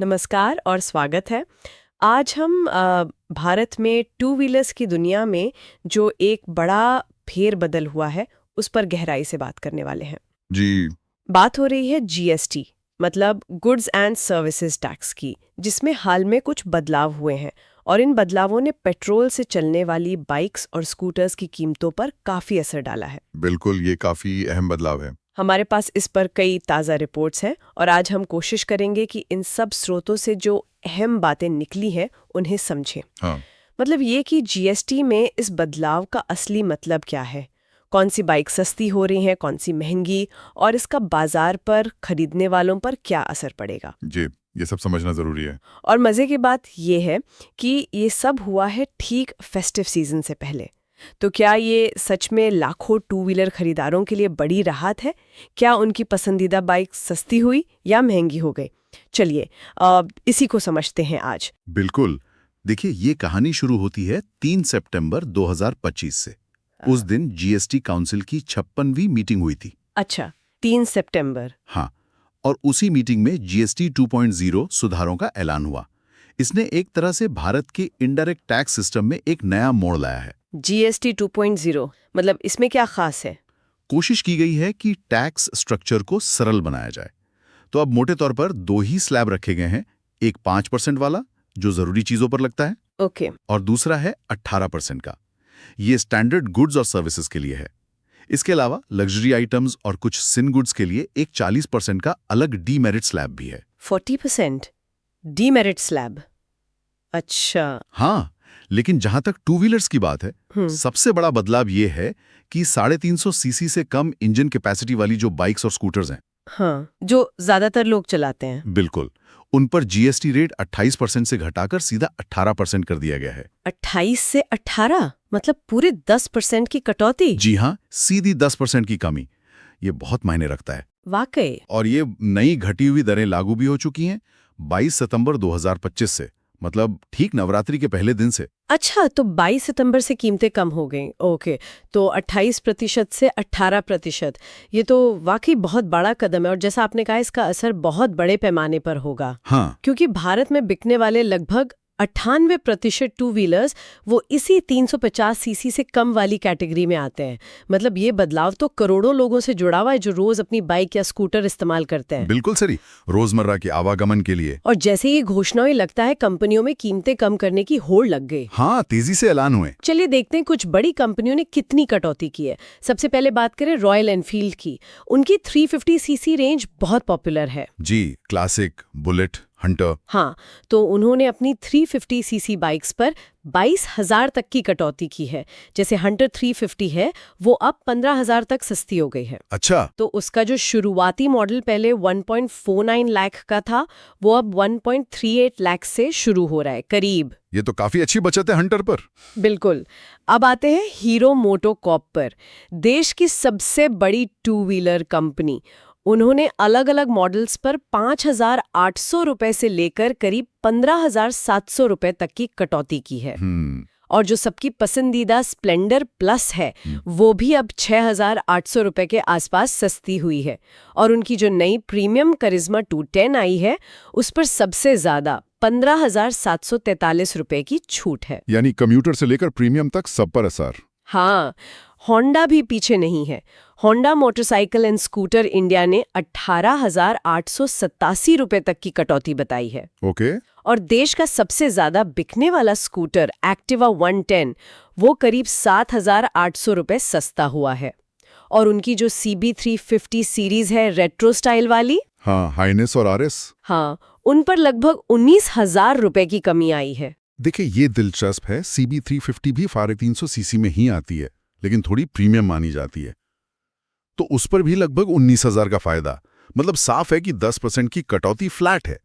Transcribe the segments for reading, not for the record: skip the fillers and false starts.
नमस्कार और स्वागत है। आज हम भारत में टू व्हीलर्स की दुनिया में जो एक बड़ा फेरबदल हुआ है उस पर गहराई से बात करने वाले हैं। जी। बात हो रही है जीएसटी मतलब गुड्स एंड सर्विसेज टैक्स की, जिसमें हाल में कुछ बदलाव हुए हैं और इन बदलावों ने पेट्रोल से चलने वाली बाइक्स और स्कूटर्स की कीमतों पर काफी असर डाला है। बिल्कुल, ये काफी अहम बदलाव है। हमारे पास इस पर कई ताज़ा रिपोर्ट्स हैं और आज हम कोशिश करेंगे कि इन सब स्रोतों से जो अहम बातें निकली हैं उन्हें समझें। हाँ। मतलब ये कि जीएसटी में इस बदलाव का असली मतलब क्या है, कौन सी बाइक सस्ती हो रही है, कौन सी महंगी, और इसका बाजार पर खरीदने वालों पर क्या असर पड़ेगा। जी, ये सब समझना जरूरी है। और मज़े की बात ये है कि ये सब हुआ है ठीक फेस्टिव सीजन से पहले। तो क्या ये सच में लाखों टू व्हीलर खरीदारों के लिए बड़ी राहत है? क्या उनकी पसंदीदा बाइक सस्ती हुई या महंगी हो गई? चलिए इसी को समझते हैं आज। बिल्कुल। देखिए, ये कहानी शुरू होती है 3 सितंबर 2025 से। उस दिन जीएसटी काउंसिल की 56वीं मीटिंग हुई थी। अच्छा, 3 सितंबर। हाँ, और उसी मीटिंग में जीएसटी 2.0 सुधारों का ऐलान हुआ। इसने एक तरह से भारत के इनडायरेक्ट टैक्स सिस्टम में एक नया मोड़ लाया है। जीएसटी 2.0 मतलब इसमें क्या खास है? कोशिश की गई है कि टैक्स स्ट्रक्चर को सरल बनाया जाए। तो अब मोटे तौर पर 2 ही स्लैब रखे गए हैं, एक 5% वाला जो जरूरी चीजों पर लगता है, ओके। और दूसरा है 18% का। ये स्टैंडर्ड गुड्स और सर्विसेज के लिए है। इसके अलावा लग्जरी आइटम्स और कुछ सिन गुड्स के लिए एक 40% का अलग डीमेरिट स्लैब भी है। 40% डीमेरिट स्लैब। अच्छा। हाँ, लेकिन जहां तक टू व्हीलर्स की बात है, सबसे बड़ा बदलाव ये है कि 350 सीसी से कम इंजन कैपेसिटी वाली जो बाइक्स और स्कूटर्स हैं, हाँ, जो ज्यादातर लोग चलाते हैं। बिल्कुल, उन पर जीएसटी रेट 28% से घटाकर सीधा 18% कर दिया गया है। 28 से 18 मतलब पूरे 10% की कटौती। जी हाँ, सीधी 10% की कमी। ये बहुत मायने रखता है। वाकई। और ये नई घटी हुई दरें लागू भी हो चुकी हैं 22 सितंबर 2025 से, मतलब ठीक नवरात्रि के पहले दिन से। अच्छा, तो 22 सितंबर से कीमतें कम हो गई। ओके, तो 28% से 18%। ये तो वाकई बहुत बड़ा कदम है और जैसा आपने कहा इसका असर बहुत बड़े पैमाने पर होगा। हाँ, क्योंकि भारत में बिकने वाले लगभग 98% टू व्हीलर्स वो इसी 350 सीसी से कम वाली कैटेगरी में आते हैं। मतलब ये बदलाव तो करोड़ों लोगों से जुड़ा हुआ है जो रोज अपनी बाइक या स्कूटर इस्तेमाल करते हैं। बिल्कुल सही, रोजमर्रा के आवागमन के लिए। और जैसे ये घोषणा हुई, लगता है कंपनियों में कीमतें कम करने की होड़ लग गई। हाँ, तेजी से ऐलान हुए। चलिए देखते हैं कुछ बड़ी कंपनियों ने कितनी कटौती की है। सबसे पहले बात करें रॉयल एनफील्ड की। उनकी 350 सीसी रेंज बहुत पॉपुलर है। जी, क्लासिक, बुलेट, हंटर। हाँ, तो उन्होंने अपनी 350 सीसी बाइक्स पर 22,000 तक की कटौती की है। जैसे हंटर 350 है वो अब 15,000 तक सस्ती हो गई है। अच्छा। तो उसका जो शुरुआती मॉडल पहले 1.49 लाख का था वो अब 1.38 लाख से शुरू हो रहा है करीब। ये तो काफी अच्छी बचत है हंटर पर। बिल्कुल। अब आते हैं हीरो मोटोकॉर्प पर, देश की सबसे बड़ी टू व्हीलर कंपनी। उन्होंने अलग अलग मॉडल्स पर 5,800 रुपए से लेकर करीब 15,700 रुपए तक की कटौती की है। और जो सबकी पसंदीदा स्प्लेंडर प्लस है वो भी अब 6,800 रुपए के आसपास सस्ती हुई है। और उनकी जो नई प्रीमियम करिश्मा 210 आई है उस पर सबसे ज्यादा 15,743 रुपए की छूट है। यानी कम्यूटर से लेकर प्रीमियम तक सब पर असर। हाँ, होंडा भी पीछे नहीं है। Honda motorcycle and scooter India ने 18,887 रुपए तक की कटौती बताई है। ओके। और देश का सबसे ज्यादा बिकने वाला स्कूटर एक्टिवा 110 वो करीब 7,800 रुपए सस्ता हुआ है। और उनकी जो CB350 सीरीज है रेट्रो स्टाइल वाली, हाँ, हाइनेस और आरएस, हाँ, उन पर लगभग 19,000 रुपए की कमी आई है। देखिए ये दिलचस्प है। CB350 भी 350 सीसी में ही आती है, लेकिन थोड़ी प्रीमियम मानी जाती है। तो उस पर भी लगभग 19,000 का फायदा। मतलब साफ है कि 10% की कटौती फ्लैट है।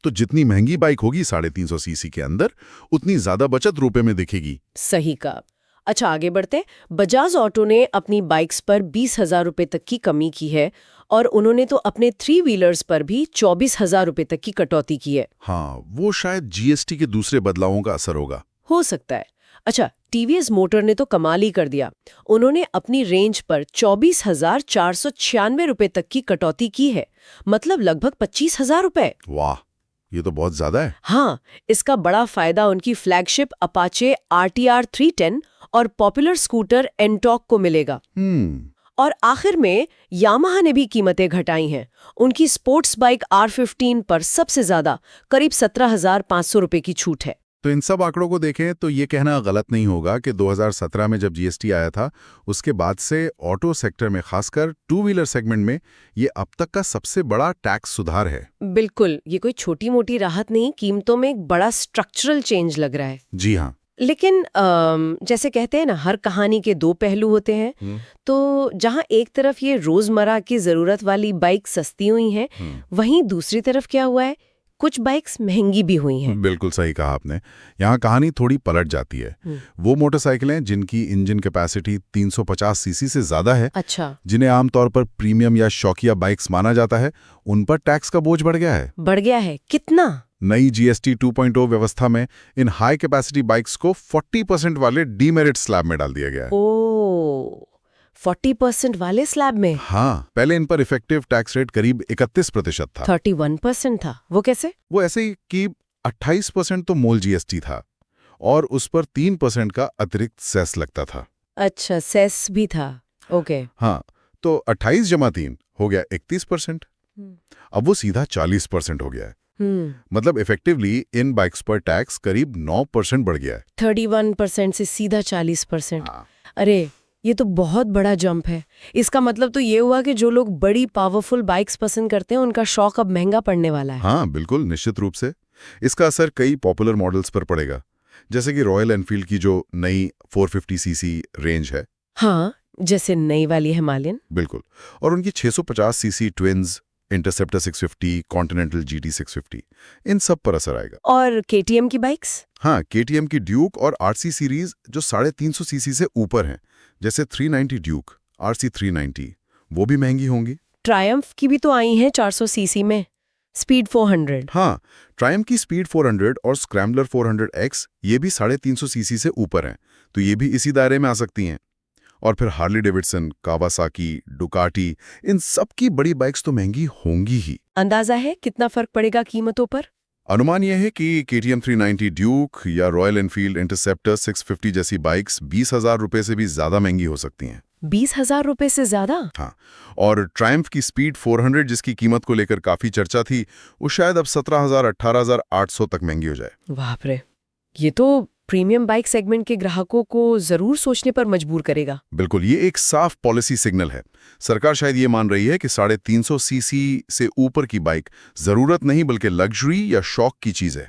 तो जितनी महंगी बाइक होगी 350 सीसी के अंदर, उतनी ज्यादा बचत रुपए में दिखेगी। सही कहा। अच्छा, आगे बढ़ते। बजाज ऑटो ने अपनी बाइक्स पर 20,000 रुपए तक की कमी की है और उन्होंने तो अपने 3 व्हीलर्स पर भी 24,000 रुपए तक की कटौती की है। हाँ, वो शायद जीएसटी के दूसरे बदलावों का असर होगा। हो सकता है। अच्छा, टीवीएस मोटर ने तो कमाल ही कर दिया। उन्होंने अपनी रेंज पर 24,496 रुपए तक की कटौती की है, मतलब लगभग 25,000 रुपए। वाह, ये तो बहुत ज्यादा है। हाँ, इसका बड़ा फायदा उनकी फ्लैगशिप अपाचे RTR 310 और पॉपुलर स्कूटर एंटॉक को मिलेगा। और आखिर में यामाहा ने भी कीमतें घटाई हैं। उनकी स्पोर्ट्स बाइक R15 पर सबसे ज्यादा करीब 17,500 रुपए की छूट है। तो इन सब आंकड़ों को देखें तो ये कहना गलत नहीं होगा कि 2017 में जब जीएसटी आया था उसके बाद से ऑटो सेक्टर में, खासकर टू व्हीलर सेगमेंट में, ये अब तक का सबसे बड़ा टैक्स सुधार है। बिल्कुल, ये कोई छोटी मोटी राहत नहीं, कीमतों में एक बड़ा स्ट्रक्चरल चेंज लग रहा है। जी हाँ। लेकिन जैसे कहते हैं ना, हर कहानी के दो पहलू होते हैं। तो जहां एक तरफ ये रोजमर्रा की जरूरत वाली बाइक सस्ती हुई हैं, वहीं दूसरी तरफ क्या हुआ है, कुछ बाइक्स महंगी भी हुई हैं। बिल्कुल सही कहा आपने। यहाँ कहानी थोड़ी पलट जाती है। वो मोटरसाइकिलें जिनकी इंजन कैपेसिटी 350 सीसी से ज्यादा है, अच्छा, जिन्हें आमतौर पर प्रीमियम या शौकिया बाइक्स माना जाता है, उन पर टैक्स का बोझ बढ़ गया है। बढ़ गया है? कितना? नई जीएसटी 2.0 व्यवस्था में इन हाई कैपेसिटी बाइक्स को 40% वाले डीमेरिट स्लैब में डाल दिया गया है। ओ, 40% वाले स्लैब में? हाँ, पहले इन पर इफेक्टिव टैक्स रेट करीब 31% था। 31% था। वो कैसे? वो ऐसे ही कि 28% तो मूल जीएसटी था और उस पर 3% का अतिरिक्त सेस लगता था। अच्छा, सेस भी था। ओके। हाँ, तो 28 जमा 3 हो गया 31%। अब वो सीधा 40% हो गया है। मतलब इफेक्टिवली इन बाइक्स पर टैक्स करीब 9% बढ़ गया है। 31% से सीधा 40%। हाँ। अरे, ये तो बहुत बड़ा जंप है। इसका मतलब तो ये हुआ कि जो लोग बड़ी पावरफुल बाइक्स पसंद करते हैं, उनका शौक अब महंगा पड़ने वाला है। हाँ, बिल्कुल, निश्चित रूप से। इसका असर कई पॉपुलर मॉडल्स पर पड़ेगा, जैसे कि रॉयल एनफील्ड की जो नई 450 सीसी रेंज है। हाँ, जैसे नई वाली हिमालयन। बिल्कुल। और उनकी 650 CC twins, interceptor 650, continental GT 650, इन सब पर असर आएगा। और KTM की बाइक्स? हाँ, KTM की ड्यूक और RC सीरीज जो 350 सीसी से ऊपर हैं, जैसे 390 ड्यूक, RC 390, वो भी महंगी होंगी। ट्रायम्फ की भी तो आई हैं 400 सीसी में, स्पीड 400। हाँ, ट्रायम्फ की स्पीड 400 और स्क्रैम्बलर 400X ये भी 350 सीसी से ऊपर हैं, तो ये भी इसी दायरे में आ सकती हैं। और फिर हार्ली डेविडसन, कावासाकी, डुकाटी, इन सब की बड़ी बाइक्स तो महंगी होंगी ही। अंदाजा है कितना फर्क पड़ेगा कीमतों पर? अनुमान यह है कि KTM 390 ड्यूक या रॉयल एनफील्ड इंटरसेप्टर 650 जैसी बाइक्स 20,000 रुपए से भी ज्यादा महंगी हो सकती हैं। 20,000 रुपए से ज्यादा? हाँ, और ट्रायम्फ की स्पीड 400 जिसकी कीमत को लेकर काफी चर्चा थी, वो शायद अब 17,000, 18,800 तक महंगी हो जाए। बाप रे, ये तो प्रीमियम बाइक सेगमेंट के ग्राहकों को जरूर सोचने पर मजबूर करेगा। बिल्कुल, ये एक साफ पॉलिसी सिग्नल है। सरकार शायद ये मान रही है कि 350 सीसी से ऊपर की बाइक जरूरत नहीं बल्कि लग्जरी या शौक की चीज है,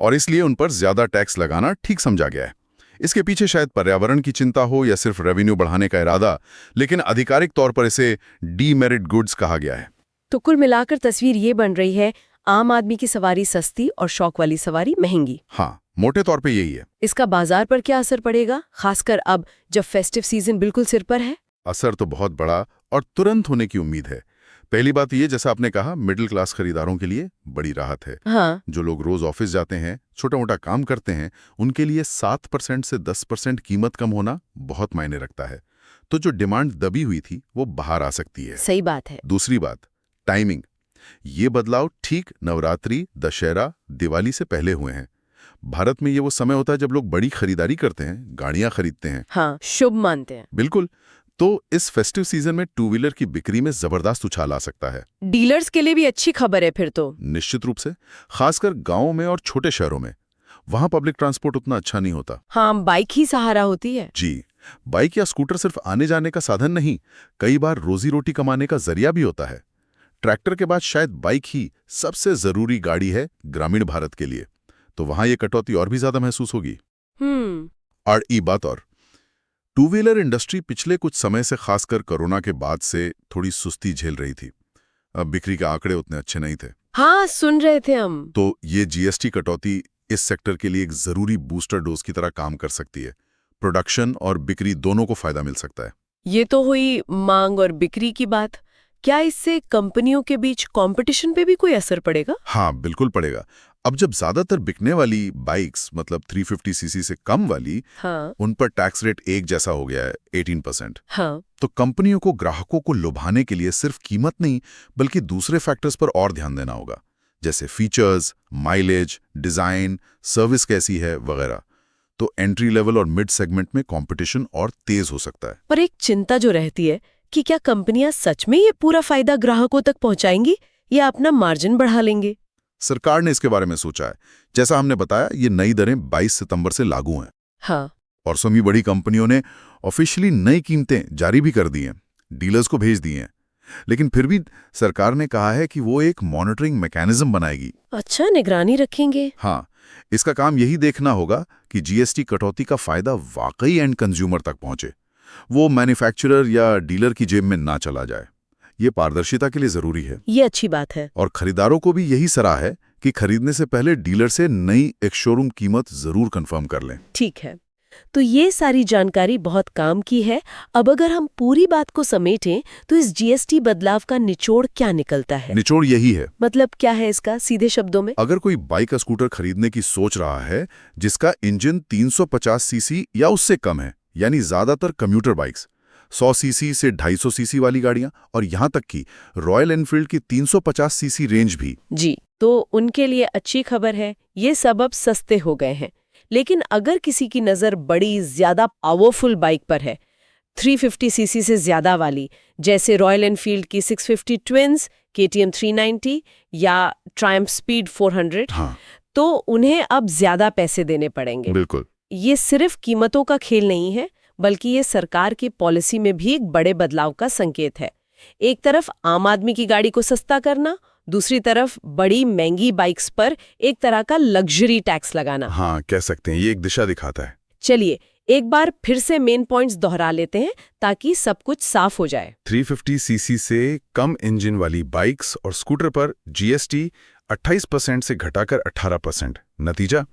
और इसलिए उन पर ज्यादा टैक्स लगाना ठीक समझा गया है। इसके पीछे शायद पर्यावरण की चिंता हो या सिर्फ रेवेन्यू बढ़ाने का इरादा, लेकिन आधिकारिक तौर पर इसे डीमेरिट गुड्स कहा गया है। तो कुल मिलाकर तस्वीर ये बन रही है, आम आदमी की सवारी सस्ती और शौक वाली सवारी महंगी। हाँ, मोटे तौर पे यही है। इसका बाजार पर क्या असर पड़ेगा, खासकर अब जब फेस्टिव सीजन बिल्कुल सिर पर है? असर तो बहुत बड़ा और तुरंत होने की उम्मीद है। पहली बात ये, जैसा आपने कहा, मिडिल क्लास खरीदारों के लिए बड़ी राहत है। हाँ। जो लोग रोज ऑफिस जाते हैं, छोटा मोटा काम करते हैं, उनके लिए 7% से 10% कीमत कम होना बहुत मायने रखता है। तो जो डिमांड दबी हुई थी वो बाहर आ सकती है। सही बात है। दूसरी बात, टाइमिंग। ये बदलाव ठीक नवरात्रि, दशहरा, दिवाली से पहले हुए हैं। भारत में ये वो समय होता है जब लोग बड़ी खरीदारी करते हैं, गाड़ियां खरीदते हैं। हाँ, शुभ मानते हैं। बिल्कुल। तो इस फेस्टिव सीजन में टू व्हीलर की बिक्री में जबरदस्त उछाल आ सकता है। डीलर्स के लिए भी अच्छी खबर है फिर तो। निश्चित रूप से, खासकर गांवों में और छोटे शहरों में। वहां पब्लिक ट्रांसपोर्ट उतना अच्छा नहीं होता। हाँ, बाइक ही सहारा होती है। जी, बाइक या स्कूटर सिर्फ आने जाने का साधन नहीं, कई बार रोजी रोटी कमाने का जरिया भी होता है। ट्रैक्टर के बाद शायद बाइक ही सबसे जरूरी गाड़ी है ग्रामीण भारत के लिए, तो वहां ये कटौती और भी ज्यादा महसूस होगी। और ई बात और टू व्हीलर इंडस्ट्री पिछले कुछ समय से, खासकर कोरोना के बाद से, थोड़ी सुस्ती झेल रही थी। अब बिक्री के आंकड़े उतने अच्छे नहीं थे। हाँ, सुन रहे थे हम। तो ये जीएसटी कटौती इस सेक्टर के लिए एक जरूरी बूस्टर डोज की तरह काम कर सकती है। प्रोडक्शन और बिक्री दोनों को फायदा मिल सकता है। ये तो हुई मांग और बिक्री की बात। क्या इससे कंपनियों के बीच कंपटीशन पे भी कोई असर पड़ेगा? हाँ, बिल्कुल पड़ेगा। अब जब ज्यादातर बिकने वाली बाइक्स, मतलब 350 सीसी से कम वाली, हाँ। उन पर टैक्स रेट एक जैसा हो गया है, 18%। हाँ। तो कंपनियों को ग्राहकों को लुभाने के लिए सिर्फ कीमत नहीं बल्कि दूसरे फैक्टर्स पर और ध्यान देना होगा, जैसे फीचर्स, माइलेज, डिजाइन, सर्विस कैसी है वगैरह। तो एंट्री लेवल और मिड सेगमेंट में कंपटीशन और तेज हो सकता है। पर एक चिंता जो रहती है कि क्या कंपनियां सच में ये पूरा फायदा ग्राहकों तक पहुंचाएंगी या अपना मार्जिन बढ़ा लेंगे? सरकार ने इसके बारे में सोचा है। जैसा हमने बताया, ये नई दरें 22 सितंबर से लागू हैं। हाँ, और सभी बड़ी कंपनियों ने ऑफिशियली नई कीमतें जारी भी कर दी हैं, डीलर्स को भेज दी हैं। लेकिन फिर भी सरकार ने कहा है कि वो एक मॉनिटरिंग मैकेनिज्म बनाएगी। अच्छा, निगरानी रखेंगे। हाँ, इसका काम यही देखना होगा कि जीएसटी कटौती का फायदा वाकई एंड कंज्यूमर तक पहुंचे, वो मैन्युफैक्चरर या डीलर की जेब में ना चला जाए। ये पारदर्शिता के लिए जरूरी है। ये अच्छी बात है। और खरीदारों को भी यही सलाह है कि खरीदने से पहले डीलर से नई एक शोरूम कीमत जरूर कंफर्म कर लें। ठीक है, तो ये सारी जानकारी बहुत काम की है। अब अगर हम पूरी बात को समेटें तो इस जीएसटी बदलाव का निचोड़ क्या निकलता है? निचोड़ यही है। मतलब क्या है इसका सीधे शब्दों में? अगर कोई बाइक या स्कूटर खरीदने की सोच रहा है जिसका इंजन 350 सीसी या उससे कम है, यानी ज्यादातर कम्यूटर बाइक्स, 100 सीसी से 250 सीसी वाली गाड़ियां और यहां तक कि रॉयल एनफील्ड की 350 सीसी रेंज भी। जी, तो उनके लिए अच्छी खबर है, ये सब अब सस्ते हो गए हैं। लेकिन अगर किसी की नज़र बड़ी ज्यादा पावरफुल बाइक पर है, 350 सीसी से ज्यादा वाली, जैसे रॉयल एनफील्ड की 650 ट्विंस, केटीएम 390 या ट्रायम्फ स्पीड 400, हाँ, तो उन्हें अब ज्यादा पैसे देने पड़ेंगे। बिल्कुल। ये सिर्फ कीमतों का खेल नहीं है, बल्कि ये सरकार की पॉलिसी में भी एक बड़े बदलाव का संकेत है। एक तरफ आम आदमी की गाड़ी को सस्ता करना, दूसरी तरफ बड़ी महंगी बाइक्स पर एक तरह का लग्जरी टैक्स लगाना। हाँ, कह सकते हैं, ये एक दिशा दिखाता है। चलिए एक बार फिर से मेन पॉइंट्स दोहरा लेते हैं ताकि सब कुछ साफ हो जाए। 350 सीसी से कम इंजन वाली बाइक्स और स्कूटर पर जीएसटी 28% से घटाकर 18%। नतीजा,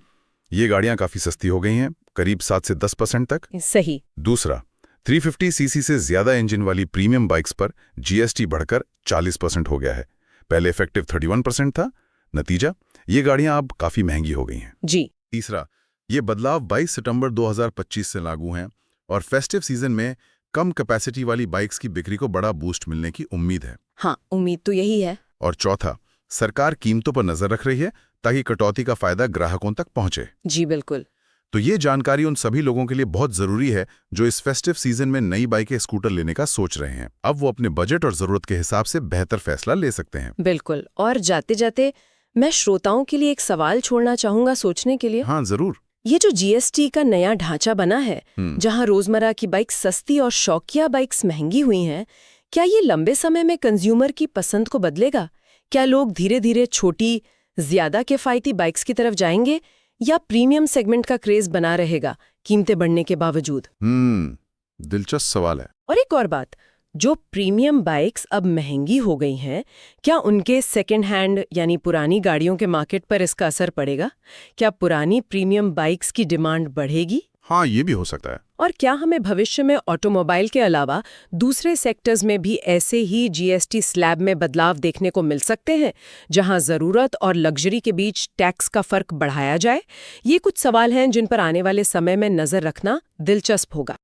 ये गाड़ियां काफी सस्ती हो गई हैं, करीब 7 से 10% तक। सही। दूसरा, 350 सीसी से ज्यादा इंजन वाली प्रीमियम बाइक्स पर जीएसटी बढ़कर 40% हो गया है। पहले इफेक्टिव 31% था। नतीजा, ये गाड़ियां अब काफी महंगी हो गई हैं। जी। तीसरा, ये बदलाव 22 सितंबर 2025 से लागू हैं और फेस्टिव सीजन में कम कैपेसिटी वाली बाइक्स की बिक्री को बड़ा बूस्ट मिलने की उम्मीद है। हाँ, उम्मीद तो यही है। और चौथा, सरकार कीमतों पर नजर रख रही है ताकि कटौती का फायदा ग्राहकों तक पहुंचे। जी बिल्कुल। तो ये जानकारी उन सभी लोगों के लिए बहुत जरूरी है जो इस फेस्टिव सीजन में नई बाइकें, स्कूटर लेने का सोच रहे हैं। अब वो अपने बजट और जरूरत के हिसाब से बेहतर फैसला ले सकते हैं। बिल्कुल। और जाते जाते मैं श्रोताओं के लिए एक सवाल छोड़ना चाहूंगा सोचने के लिए। हाँ, जरूर। ये जो जीएसटी का नया ढांचा बना है, जहां रोजमर्रा की बाइक सस्ती और शौकिया बाइक्स महंगी हुई हैं, क्या ये लंबे समय में कंज्यूमर की पसंद को बदलेगा? क्या लोग धीरे धीरे छोटी, ज्यादा किफायती बाइक्स की तरफ जाएंगे या प्रीमियम सेगमेंट का क्रेज बना रहेगा कीमतें बढ़ने के बावजूद? दिलचस्प सवाल है। और एक और बात, जो प्रीमियम बाइक्स अब महंगी हो गई हैं, क्या उनके सेकंड हैंड यानी पुरानी गाड़ियों के मार्केट पर इसका असर पड़ेगा? क्या पुरानी प्रीमियम बाइक्स की डिमांड बढ़ेगी? हाँ, ये भी हो सकता है। और क्या हमें भविष्य में ऑटोमोबाइल के अलावा दूसरे सेक्टर्स में भी ऐसे ही जीएसटी स्लैब में बदलाव देखने को मिल सकते हैं, जहां जरूरत और लग्जरी के बीच टैक्स का फर्क बढ़ाया जाए? ये कुछ सवाल हैं जिन पर आने वाले समय में नजर रखना दिलचस्प होगा।